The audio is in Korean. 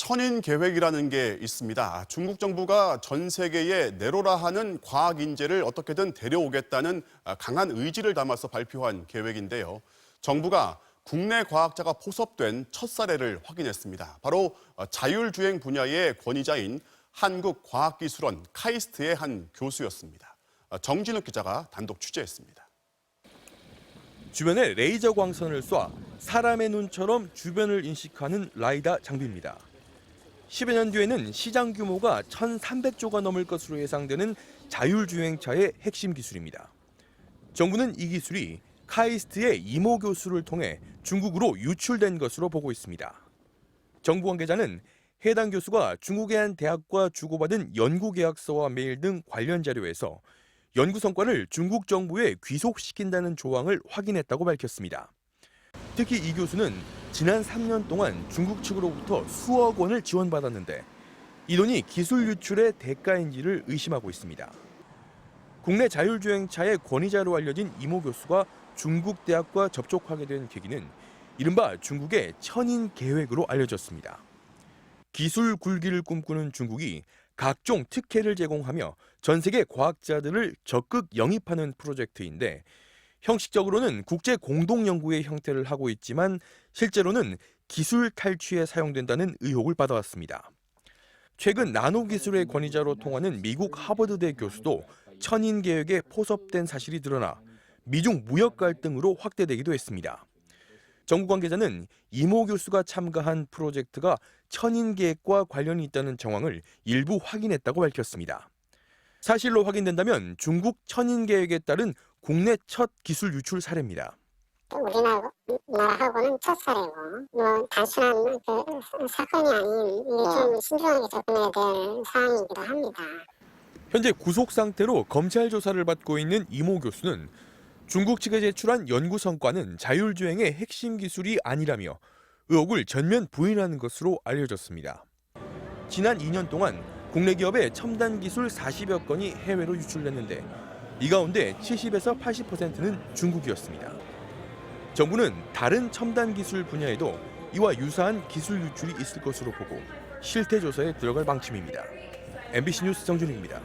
천인 계획이라는 게 있습니다. 중국 정부가 전 세계에 내로라 하는 과학 인재를 어떻게든 데려오겠다는 강한 의지를 담아서 발표한 계획인데요. 정부가 국내 과학자가 포섭된 첫 사례를 확인했습니다. 바로 자율주행 분야의 권위자인 한국과학기술원 카이스트의 한 교수였습니다. 정진욱 기자가 단독 취재했습니다. 주변에 레이저 광선을 쏴 사람의 눈처럼 주변을 인식하는 라이다 장비입니다. 10여 년 뒤에는 시장 규모가 1,300조가 넘을 것으로 예상되는 자율주행차의 핵심 기술입니다. 정부는 이 기술이 카이스트의 이모 교수를 통해 중국으로 유출된 것으로 보고 있습니다. 정부 관계자는 해당 교수가 중국의 한 대학과 주고받은 연구 계약서와 메일 등 관련 자료에서 연구 성과를 중국 정부에 귀속시킨다는 조항을 확인했다고 밝혔습니다. 특히 이 교수는 지난 3년 동안 중국 측으로부터 수억 원을 지원받았는데 이 돈이 기술 유출의 대가인지를 의심하고 있습니다. 국내 자율주행차의 권위자로 알려진 이모 교수가 중국 대학과 접촉하게 된 계기는 이른바 중국의 천인 계획으로 알려졌습니다. 기술 굴기를 꿈꾸는 중국이 각종 특혜를 제공하며 전 세계 과학자들을 적극 영입하는 프로젝트인데 형식적으로는 국제 공동 연구의 형태를 하고 있지만 실제로는 기술 탈취에 사용된다는 의혹을 받아왔습니다. 최근 나노 기술의 권위자로 통하는 미국 하버드대 교수도 천인 계획에 포섭된 사실이 드러나 미중 무역 갈등으로 확대되기도 했습니다. 정부 관계자는 이모 교수가 참가한 프로젝트가 천인 계획과 관련이 있다는 정황을 일부 확인했다고 밝혔습니다. 사실로 확인된다면 중국 천인 계획에 따른 국내 첫 기술 유출 사례입니다. 우리나라하고는 첫 사례고, 단순한 사건이 아닌 좀 신중하게 접근해야 될 사항이기도 합니다. 현재 구속 상태로 검찰 조사를 받고 있는 이모 교수는 중국 측에 제출한 연구 성과는 자율주행의 핵심 기술이 아니라며 의혹을 전면 부인하는 것으로 알려졌습니다. 지난 2년 동안 국내 기업의 첨단 기술 40여 건이 해외로 유출됐는데 이 가운데 70에서 80%는 중국이었습니다. 정부는 다른 첨단 기술 분야에도 이와 유사한 기술 유출이 있을 것으로 보고 실태 조사에 들어갈 방침입니다. MBC 뉴스 정준희입니다.